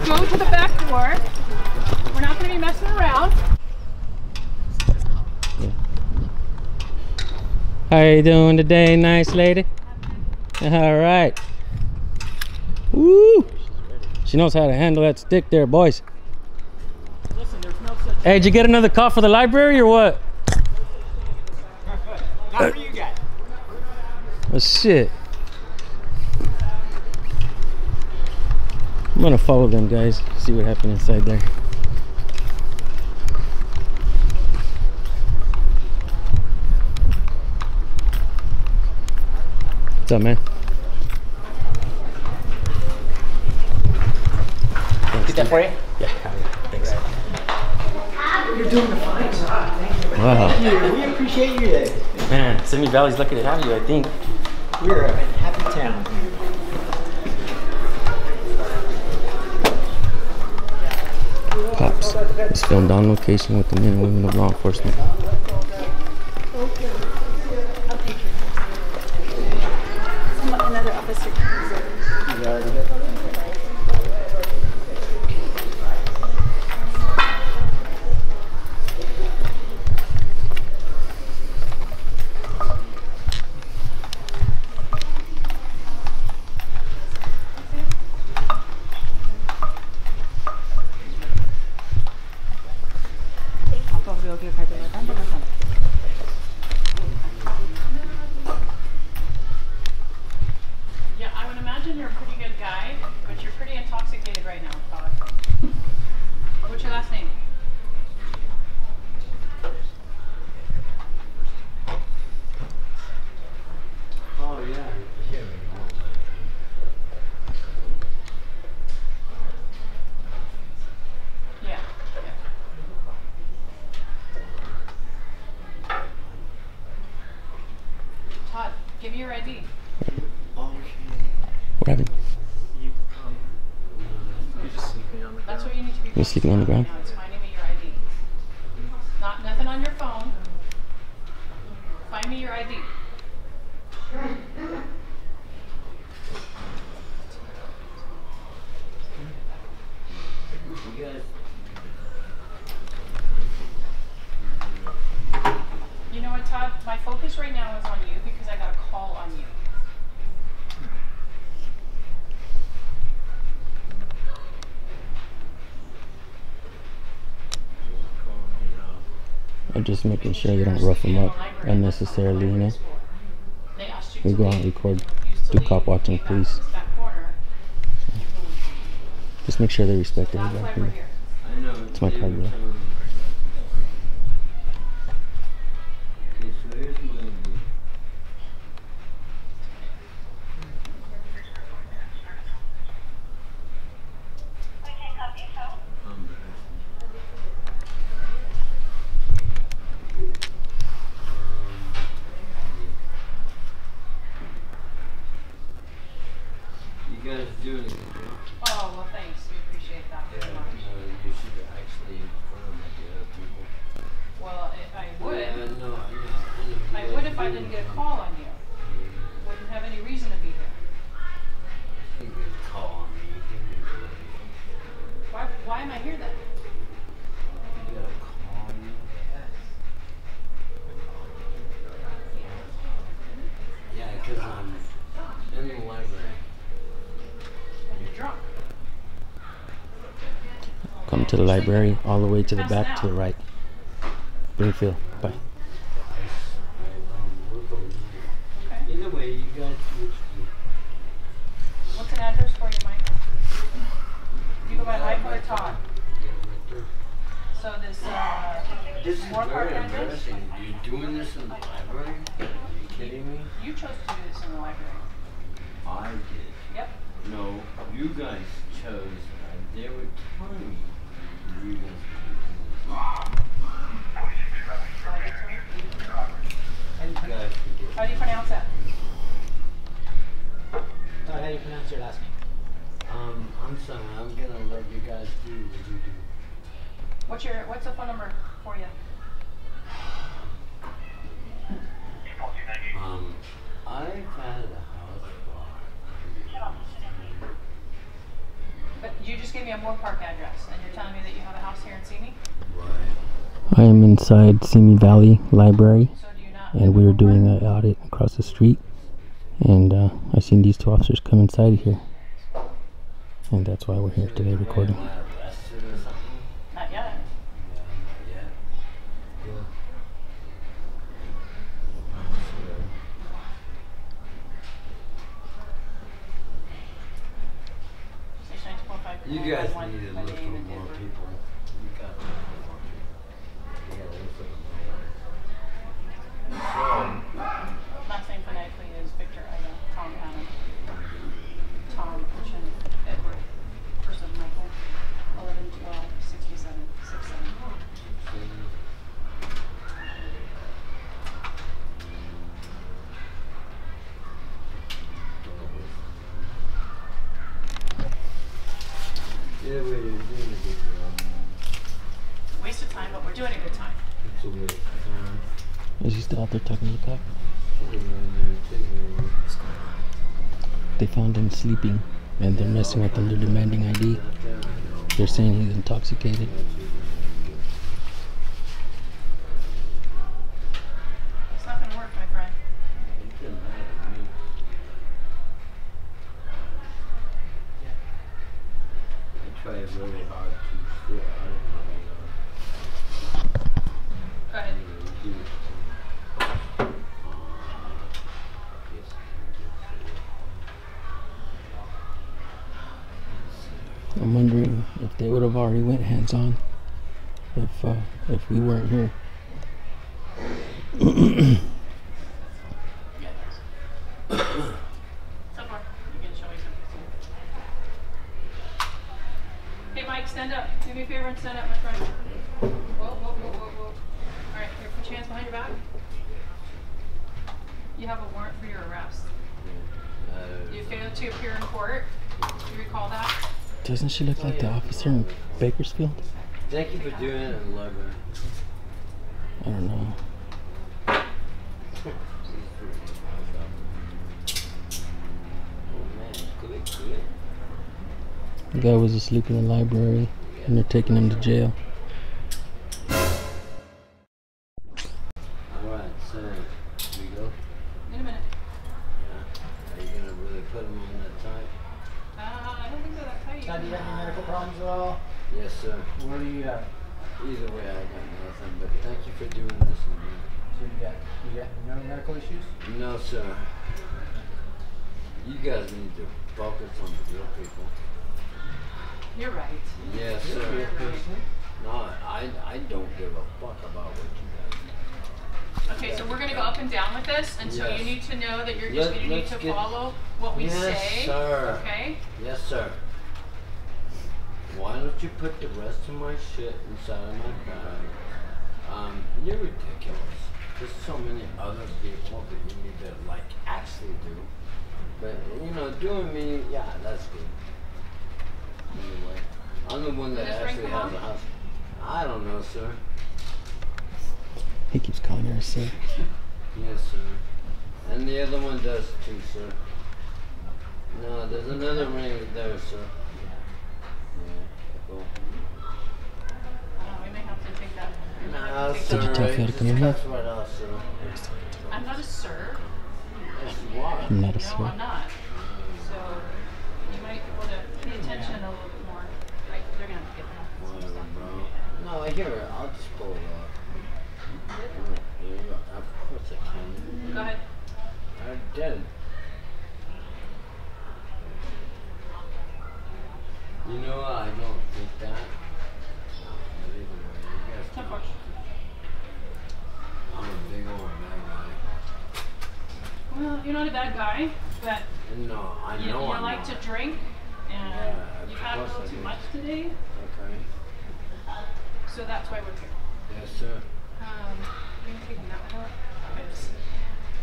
go to the back door. We're not going to be messing around. How you doing today, nice lady? All right. Woo! She knows how to handle that stick there, boys. Listen, there's no such. Hey, did you get another call for the library or what? Not for you guys. Oh shit. I'm gonna follow them guys, see what happened inside there. What's up, man? Get that for you? Yeah, thanks. You're doing a fine job. Thank you. Wow. Thank you. We appreciate you. Man, Simi Valley's lucky to have you, I think. We're a happy town. Cops is filmed on location with the men and women of law enforcement. Another officer. Yeah, I would imagine you're a pretty good guy, but you're pretty intoxicated right now, Todd. What's your last name? Oh, yeah. Yeah. Todd, give me your ID. What happened? You're just sleeping on the That's what you need to be. You sleeping on the ground? Now it's finding me your ID. Nothing on your phone. Find me your ID. You guys. You know what, Todd? My focus right now is on you because I got a call on you. I'm just making sure you don't rough them up unnecessarily, you know? They asked you We to go out and leave. record, You used to do leave. cop watching, You got please. this back corner. Just make sure they respect That's why everybody. we're You know? here. I know. It's my card, bro. Okay, so here's my ID. You guys doing a good job. Oh, well, thanks. We appreciate that very much. You should actually inform the other people. Well, I would. Yeah, no, I would if I didn't get a call on you. Wouldn't have any reason to be here. You can call on me. Why am I here then? You gotta call me. Yeah, because I'm in the library. And you're drunk. Come to the library, all the way to the back, to the right. Greenfield, bye. Okay. Either way, you guys switch to. What's an address for you, Mike? Do you go by Mike or Todd? So This is More park very address? embarrassing. You're doing this in the library? Are you kidding me? you chose to do this in the library. I did. Yep. No, you guys chose. They were telling me you guys How were doing this. do you pronounce that? Todd, how do you pronounce your last name? I'm sorry. I'm gonna let you guys do what you do. What's the phone number for you? I've had a house bar. But You just gave me a Moore Park address, and you're telling me that you have a house here in Simi? I am inside Simi Valley Library, So do you not? and we were doing an audit across the street, and I seen these two officers come inside here, and that's why we're here today recording. Am I arrested or something? Not yet. Yeah, not yet. Yeah. Station 945. You guys One need to by look for name and more date of birth. people. You got to look for more people. You got to look for them. Last name phonetically is Victor Ida, Tom Adam, Tom Chin, Edward, first of Michael, 11-12-67, 67. Yeah, we're doing a good job. Waste of time, but we're doing a good time. It's a waste of time. Is he still out there talking to the cop? Take it around there. They found him sleeping, and they're messing with him. They're demanding ID. They're saying he's intoxicated. It's not going to work, my friend. It doesn't matter to me. I try really hard to steal out of my Go ahead. I'm wondering if they would have already went hands-on if we weren't here. So far, you can show me something. Hey, Mike, stand up. Do me a favor and stand up, my friend. Whoa, whoa, whoa, whoa, whoa. All right, here, put your hands behind your back. You have a warrant for your arrest. You failed to appear in court. Do you recall that? Doesn't she look like the officer in Bakersfield? Thank you for doing it in the library. I don't know. Oh man, good. The guy was asleep in the library, and they're taking him to jail. Alright, so we go. In a minute. Yeah. Are you gonna really put him on that tight? I don't think they're that tight. Todd, do you have any medical problems at all? Yes, sir. What do you have? Either way, I got nothing. But thank you for doing this. So you got no medical issues? No, sir. You guys need to focus on the real people. You're right. Yes, You're a sir. real person. No, I don't give a fuck about what you guys do. Okay, so we're going to go up and down with this, and so Yes. you need to know that you need Let's to get- follow what we Yes, say. sir. Okay? Yes, sir. Why don't you put the rest of my shit inside of my bag? You're ridiculous. There's so many other people that you need to like actually do. But you know, doing me, yeah, that's good. Anyway, I'm the one that Does this ring actually come has a on? house. I don't know, sir. He keeps calling her a sir. Yes, sir. And the other one does too, sir. No, there's another ring there, sir. Yeah, cool. We may have to take that. Nah, Take sir, Did you tell Phil to come in here? cuts right off, sir. I'm not a sir. Yes, you are. I'm not a No, sir. I'm not. So you might want to pay attention a little bit more. Right? They're going to have to get that. Whatever, bro. No, here, I'll just pull it off. Here you go. Of course I can. Go ahead. I did. You know, I don't think that. But either way, you guys Of can. course. I'm a big old bad guy. Well, you're not a bad guy, but No, I you know I'm like not. to drink, and Yeah, you've of had a course little I too do. much today, Okay. so that's why we're here. Yes, sir. You can take that one out. It's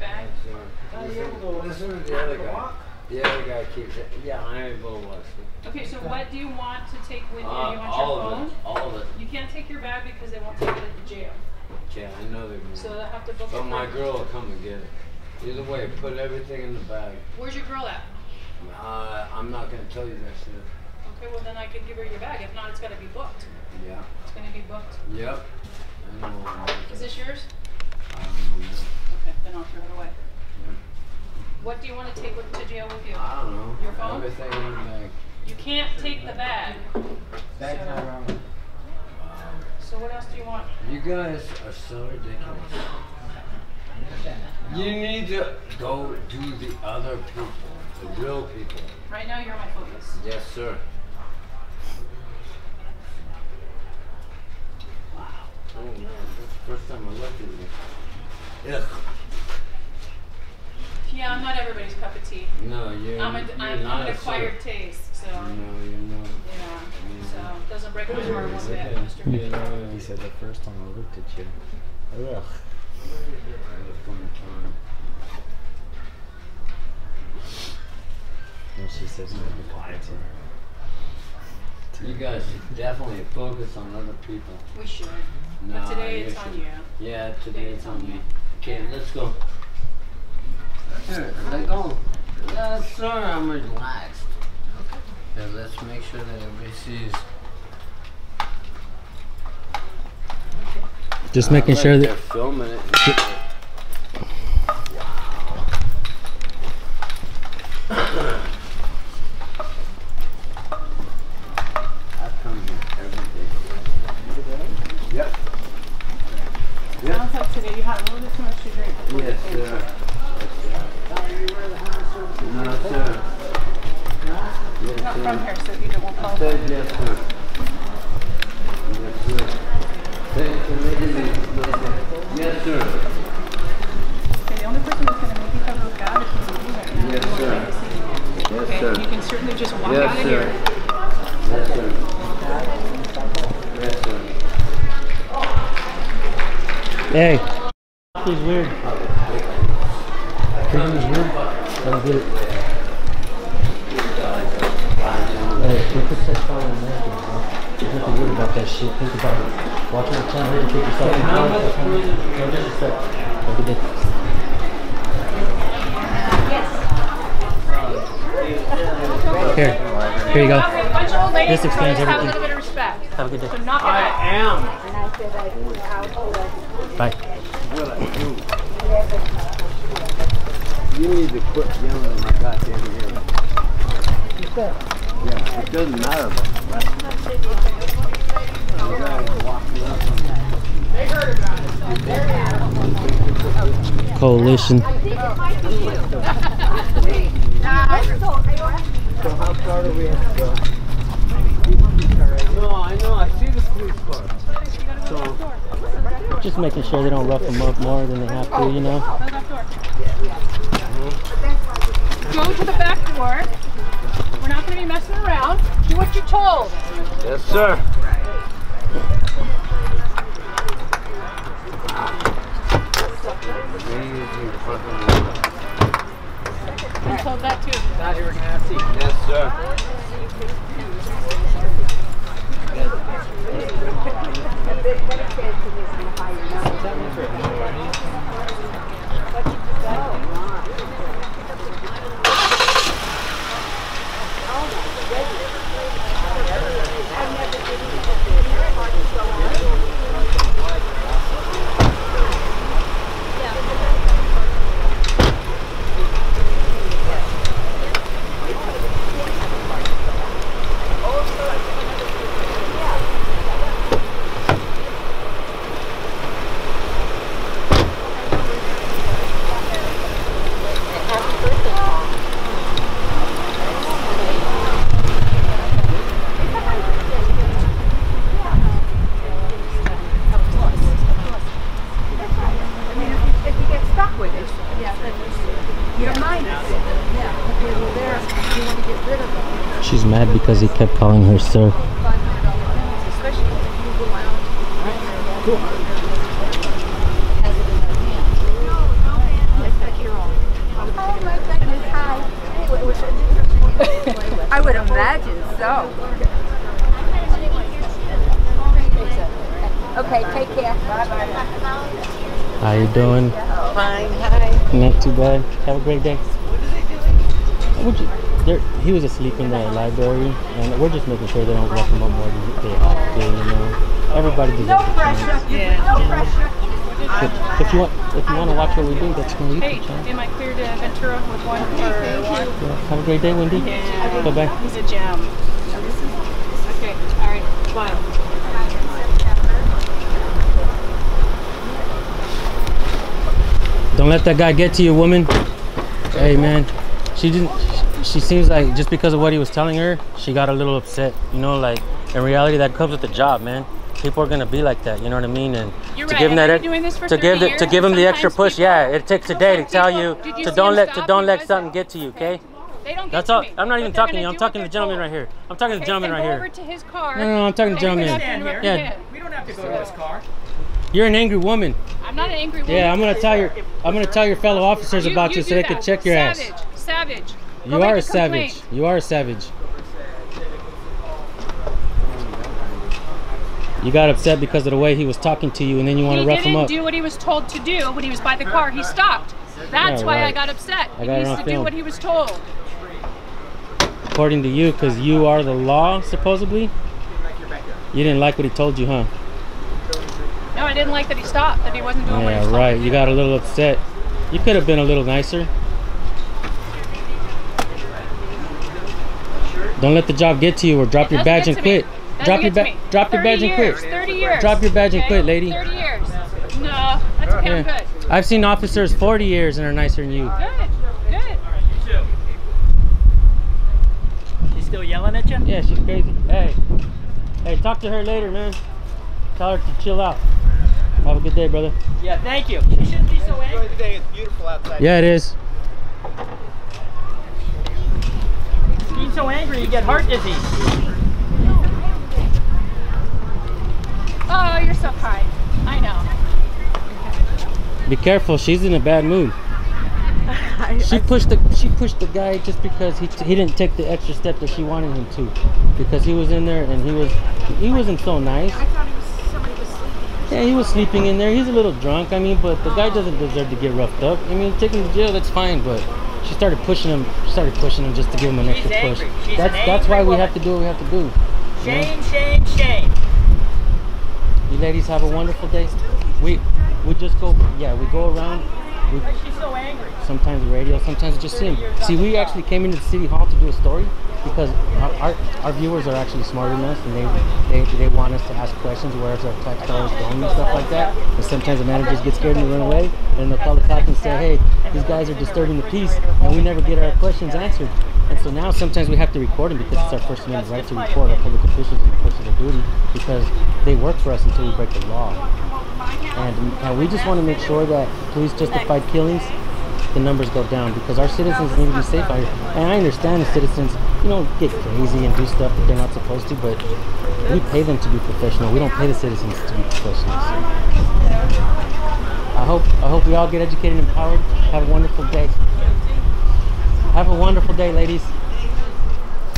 bag. Yes, sir. Are you able to Listen to the other guy. walk? The other guy keeps it. Yeah, I'm able to watch it. Okay, so what do you want to take with you? You want All your of phone? it. All of it. You can't take your bag because they won't take it at the jail. Yeah, I know they're going So they'll have to book But it. my for- girl will come and get it. Either way, put everything in the bag. Where's your girl at? I'm not gonna tell you that shit. Okay, well then I could give her your bag. If not, it's gotta be booked. Yeah. It's gonna be booked. Yep. I know. Is this yours? I don't know. Okay, then I'll throw it away. Yep. What do you want to take to jail with you? I don't know. Your phone? Everything in the bag. You can't take the bag. Bag's So- not wrong. So what else do you want? You guys are so ridiculous. You need to go do the other people, the real people. Right now, you're my focus. Yes, sir. Wow. Oh man, that's the first time I looked at you. Ugh. Yeah, I'm not everybody's cup of tea. No, I'm an acquired taste, so No, you're not. yeah. So it doesn't break my heart one bit, Mr. You Big. know, he said the first time I looked at you. Ugh. And she says no, be quiet. You guys should definitely focus on other people. We should. No, But today you it's on should. you. Yeah, today it's on me. Okay, let's go. Here, let go. Yes, sir, I'm relaxed. Here, let's make sure that everybody sees. Just making sure They're that filming it. I come here every day. Yep. Yep. Sounds like today you had a little bit too much to drink. before you Yes, came. sir. No, sir. Yes, Not from sir. here, so you don't fall. Said yes, sir. Yes, sir. Thank you, lady. Yes, sir. Okay, the only person that's going to make you feel really bad is you right now. Yes, You sir. want to see you. Yes, Okay, sir. you can certainly just walk Yes, out of sir. here. Yes, sir. Yes, sir. hey, he's weird. He's weird. Don't get it. Hey, look at that fire in there. You have to worry about that shit. Think about it. Watching the channel, you put yourself in contact. No disrespect. Have a good day. Here you go. A bunch of old ladies This explains have a everything. little bit of respect. Have a good day. So knock it out. Bye. What I do? You need to quit yelling in my goddamn ear. Yeah, it doesn't matter about the rest of it. You gotta walk me up on that. Coalition. So how far do we have to go? No, I know, I see the police car. So, Just making sure they don't rough them up more than they have to, you know? Go to the back door. Go to the back door. We're not going to be messing around. Do what you're told. yes, sir. I told that too. Thought you were gonna have to see. Yes, sir. She's mad because he kept calling her sir. I would imagine so. Okay, take care. Bye-bye. How you doing? Fine, hi. Not too bad. Have a great day. Would you? he was asleep in the library, and we're just making sure they don't rough him up more than they have to, you know. Everybody deserves No a chance. pressure. Yeah. No pressure. If you want to watch what we do, that's my Hey, YouTube channel. am I clear to Ventura with one for one? Yeah. Have a great day, Wendy. Yeah. Bye bye. He's a gem. Okay, all right, bye. Don't let that guy get to you, woman. Hey, man. She seems like just because of what he was telling her, she got a little upset. You know, like in reality, that comes with the job, man. People are gonna be like that. You know what I mean? And You're to right. give him I've that, been doing this for to 30 years, give him the and extra sometimes push. people- Yeah, it takes a day to tell you Did you to see don't him let stop? let Because something get to you. Okay? They don't get That's to all. me. I'm not even But they're talking to you. gonna I'm do talking to what the they're gentleman told. right here. I'm talking to the Okay, gentleman then right go here. over to his car. No, I'm talking to the and we're gentleman. gonna interrupt Yeah. him. We don't have to go to his car. You're an angry woman. I'm not an angry woman. Yeah, I'm gonna tell your fellow officers about you so do they that. can check your Savage. ass. Savage. You Go are make a a savage. complaint. You are a savage. You got upset because of the way he was talking to you, and then you want to rough him He up. didn't do what he was told to do when he was by the car. He stopped. That's Yeah, why I right. got upset. I He got it needs on to do film. what he was told. According to you, because you are the law, supposedly. You didn't like what he told you, huh? No, I didn't like that he stopped, that he wasn't doing what he was Yeah, told right. to You do. got a little upset. You could have been a little nicer. Don't let the job get to you, or drop your Doesn't badge get and to me. quit. Doesn't Drop your get to me. drop your 30 badge and years, quit. 30 years. Drop your badge and okay? quit, lady. 30 years. No, that's okay, I'm good. I've seen officers 40 years and are nicer than you. Good, good. She's still yelling at you? Yeah, she's crazy. Hey, talk to her later, man. Tell her to chill out. Have a good day, brother. Yeah, thank you. She shouldn't be so angry. Today it's beautiful outside. Yeah, it is. Being so angry, you get heart disease. Oh, you're so kind. I know. Be careful. She's in a bad mood. She pushed the guy just because he didn't take the extra step that she wanted him to, because he was in there and he wasn't so nice. I thought somebody was sleeping. Yeah, he was sleeping in there. He's a little drunk. I mean, but the guy doesn't deserve to get roughed up. I mean, take him to jail, that's fine. But she started pushing him. Just to give him an She's extra push. angry. She's That's an why angry we have woman. to do what we have to do. Shame, shame, shame. You ladies have a wonderful day. We just go. Yeah, we go around. We, Why is she so angry? sometimes the radio, sometimes just him. See, we actually came into the city hall to do a story because our viewers are actually smarter than us, and they want us to ask questions, where's our tax dollars going and stuff like that. And sometimes the managers get scared and they run away, and they'll call the cops and say, hey, these guys are disturbing the peace, and we never get our questions answered. And so now sometimes we have to record them because it's our First Amendment right to record our public officials and officials of duty, because they work for us until we break the law. And we just want to make sure that police justified killings, the numbers go down, because our citizens need to be safe out here. And I understand the citizens, get crazy and do stuff that they're not supposed to, but we pay them to be professional. We don't pay the citizens to be professionals. I hope we all get educated and empowered. Have a wonderful day. Have a wonderful day, ladies.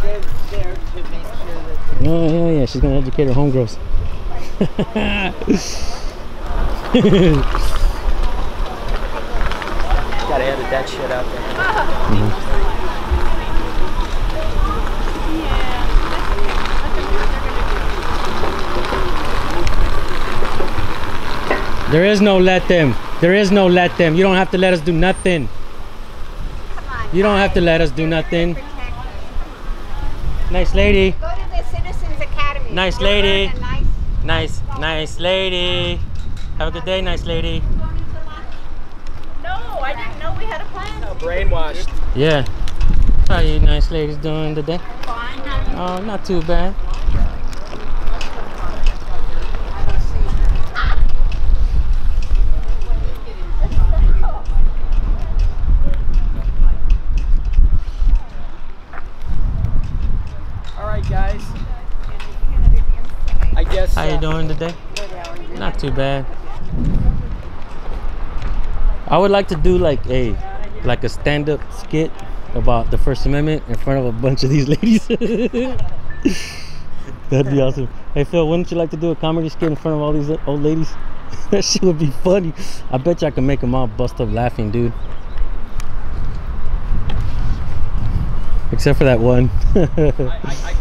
They're there to make sure that Oh, hell yeah, she's gonna educate her homegirls. Gotta edit that shit out there. There is no let them. There is no let them. You don't have to let us do nothing. Come on. You don't have to let us do nothing. Protect us. Nice lady. Go to the Citizens Academy. Nice You'll lady. learn a nice- Nice lady. Have a good day, nice lady. No, I didn't know we had a plan. Brainwashed. Yeah. How you nice ladies doing today? Fine, honey. Oh, not too bad. All right, guys. I guess. How you doing today? Not too bad. I would like to do like a stand-up skit about the First Amendment in front of a bunch of these ladies. That'd be awesome. Hey Phil, wouldn't you like to do a comedy skit in front of all these old ladies? That shit would be funny. I bet you I can make them all bust up laughing, dude. Except for that one. I